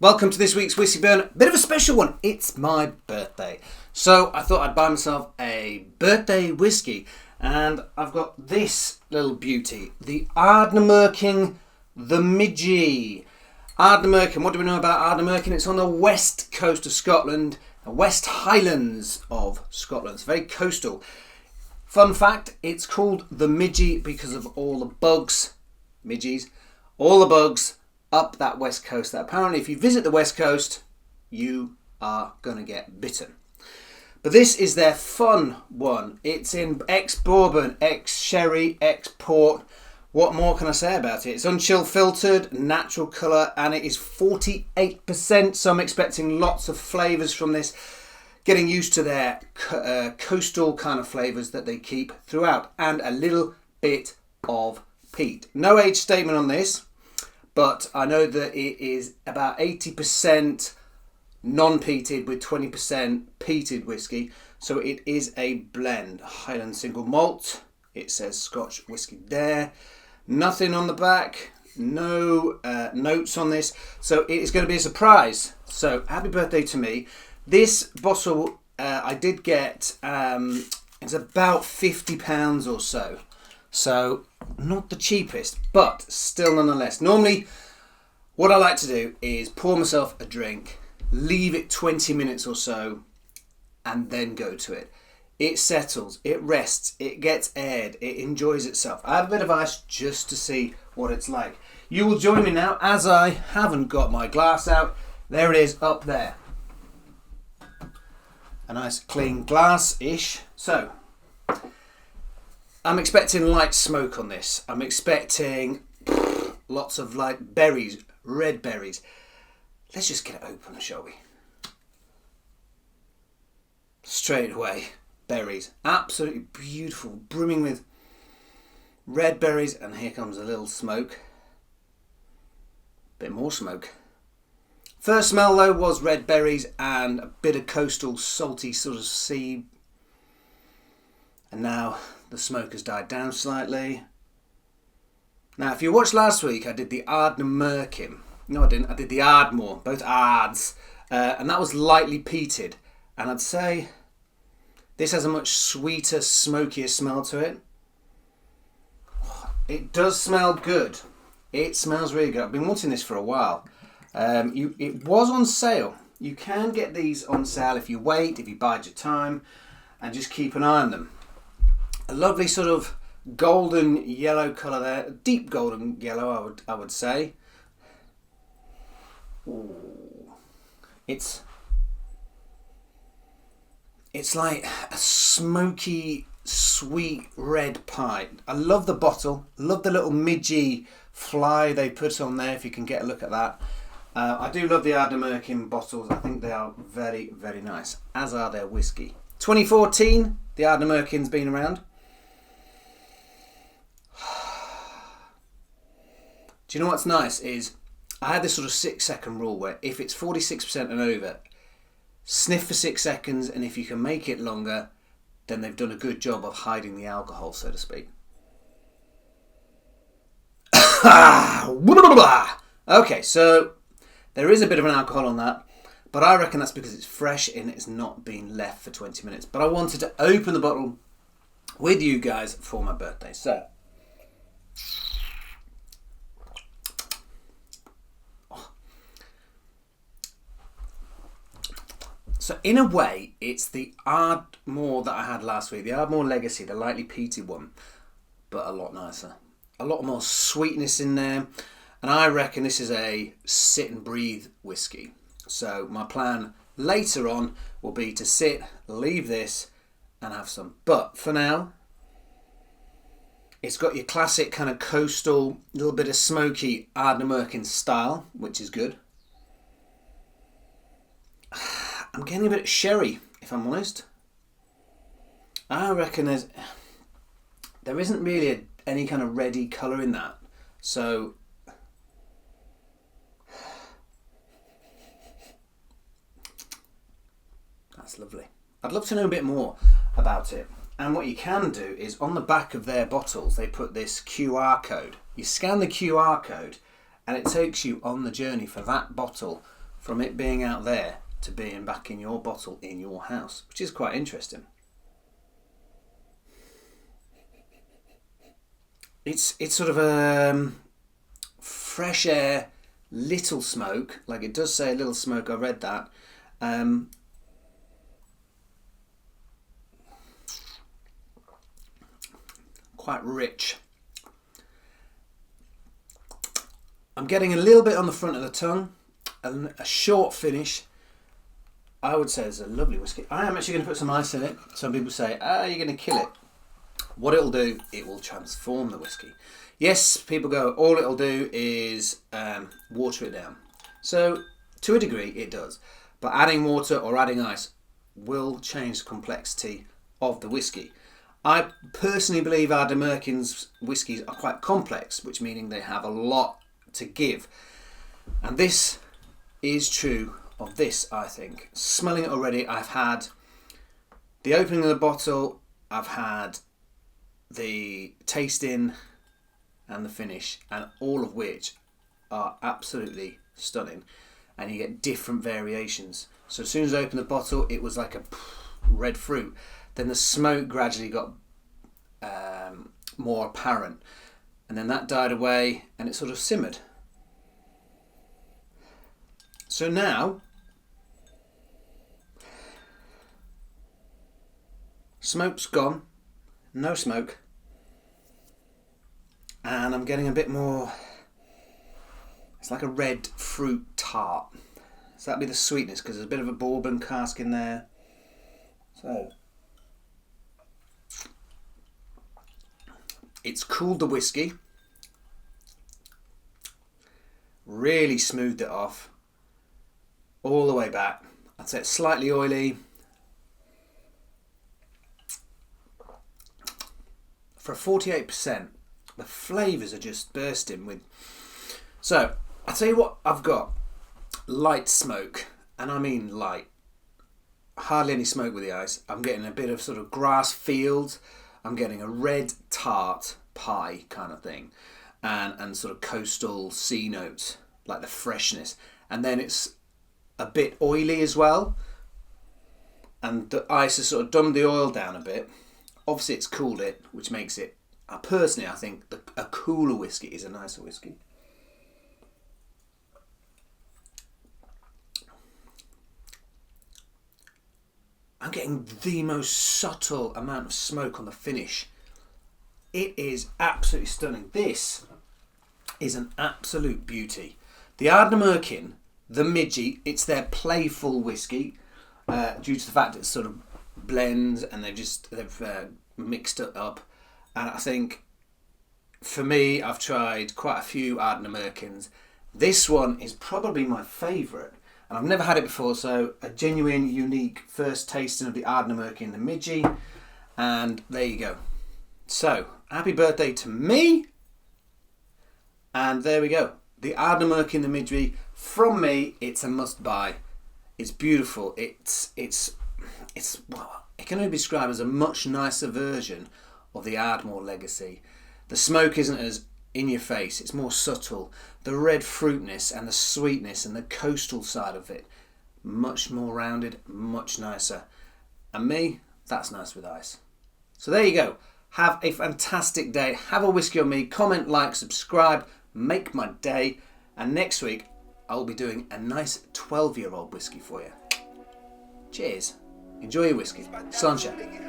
Welcome to this week's Whisky Burn. Bit of a special one. It's my birthday. So I thought I'd buy myself a birthday whiskey. And I've got this little beauty. The Ardnamurchen The Midgie. Ardnamurchen. What do we know about Ardnamurchen? It's on the west coast of Scotland. The West Highlands of Scotland. It's very coastal. Fun fact, it's called the Midgie because of all the bugs, midgies, all the bugs up that west coast that apparently if you visit the west coast, you are going to get bitten. But this is their fun one. It's in ex-bourbon, ex-sherry, ex-port. What more can I say about it? It's unchill filtered, natural colour, and it is 48%. So I'm expecting lots of flavours from this. Getting used to their coastal kind of flavours that they keep throughout. And a little bit of peat. No age statement on this. But I know that it is about 80% non-peated with 20% peated whiskey. So it is a blend. Highland single malt. It says Scotch whisky there. Nothing on the back. No notes on this. So it is going to be a surprise. So happy birthday to me. This bottle I did get, it's about £50 or so. So not the cheapest, but still nonetheless. Normally, what I like to do is pour myself a drink, leave it 20 minutes or so, and then go to it. It settles, it rests, it gets aired, it enjoys itself. I have a bit of ice just to see what it's like. You will join me now as I haven't got my glass out. There it is up there. A nice clean glass-ish. So, I'm expecting light smoke on this. I'm expecting lots of light berries, red berries. Let's just get it open, shall we? Straight away, berries. Absolutely beautiful, brimming with red berries. And here comes a little smoke. Bit more smoke. First smell though was red berries and a bit of coastal salty sort of sea. And now the smoke has died down slightly. Now, if you watched last week, I did the Ardnamurchen. No, I didn't. I did the Ardmore, both Ards. And that was lightly peated. And I'd say this has a much sweeter, smokier smell to it. It does smell good. It smells really good. I've been wanting this for a while. It was on sale. You can get these on sale if you wait, if you bide your time, and just keep an eye on them. A lovely sort of golden yellow colour there, deep golden yellow I would say. Ooh. It's like a smoky, sweet red pie. I love the bottle, love the little midgie fly they put on there if you can get a look at that. I do love the Ardnamurchen bottles. I think they are very, very nice, as are their whiskey. 2014, the Ardnamurchen's been around. Do you know what's nice is I had this sort of 6-second rule where if it's 46% and over, sniff for 6 seconds, and if you can make it longer, then they've done a good job of hiding the alcohol, so to speak. Okay, so there is a bit of an alcohol on that, but I reckon that's because it's fresh and it's not been left for 20 minutes. But I wanted to open the bottle with you guys for my birthday. So in a way, it's the Ardmore that I had last week, the Ardmore Legacy, the lightly peated one, but a lot nicer. A lot more sweetness in there. And I reckon this is a sit and breathe whiskey. So my plan later on will be to sit, leave this and have some. But for now, it's got your classic kind of coastal, little bit of smoky Ardnamurchen style, which is good. I'm getting a bit of sherry, if I'm honest. I reckon there isn't really any kind of reddy colour in that. So that's lovely. I'd love to know a bit more about it. And what you can do is on the back of their bottles, they put this QR code. You scan the QR code and it takes you on the journey for that bottle from it being out there to being back in your bottle in your house, which is quite interesting. It's sort of a fresh air, little smoke, like it does say a little smoke, I read that. Quite rich. I'm getting a little bit on the front of the tongue, and a short finish. I would say it's a lovely whiskey. I am actually going to put some ice in it. Some people say, you're going to kill it. What it'll do, it will transform the whiskey. Yes, people go, all it'll do is water it down. So, to a degree, it does. But adding water or adding ice will change the complexity of the whiskey. I personally believe Ardnamurchen's whiskies are quite complex, which meaning they have a lot to give. And this is true of this, I think. Smelling it already, I've had the opening of the bottle, I've had the tasting and the finish, and all of which are absolutely stunning, and you get different variations. So as soon as I opened the bottle, it was like a red fruit. Then the smoke gradually got more apparent, and then that died away and it sort of simmered. So now smoke's gone, no smoke, and I'm getting a bit more, it's like a red fruit tart. So that'd be the sweetness, because there's a bit of a bourbon cask in there. So it's cooled the whiskey, really smoothed it off all the way back. I'd say it's slightly oily. For 48%, the flavours are just bursting with. So I'll tell you what I've got. Light smoke, and I mean light. Hardly any smoke with the ice. I'm getting a bit of sort of grass fields. I'm getting a red tart pie kind of thing, and sort of coastal sea notes, like the freshness. And then it's a bit oily as well, and the ice has sort of dumbed the oil down a bit. Obviously it's cooled it, which makes it, personally I think a cooler whiskey is a nicer whiskey. I'm getting the most subtle amount of smoke on the finish. It is absolutely stunning. This is an absolute beauty. The Ardnamurchen The Midgie, it's their playful whiskey, due to the fact it's sort of blends and they've mixed it up. And I think for me, I've tried quite a few Ardnamurchens. This one is probably my favourite. And I've never had it before, so a genuine, unique first tasting of the Ardnamurchen The Midgie. And there you go. So, happy birthday to me. And there we go. The Ardnamurchen The Midgie, from me, it's a must buy. It's beautiful. It's well, it can only be described as a much nicer version of the Ardmore Legacy. The smoke isn't as in your face, it's more subtle. The red fruitness and the sweetness and the coastal side of it, much more rounded, much nicer. And me, that's nice with ice. So there you go. Have a fantastic day. Have a whiskey on me. Comment, like, subscribe. Make my day. And next week, I will be doing a nice 12-year-old whiskey for you. Cheers. Enjoy your whiskey. Sunshine.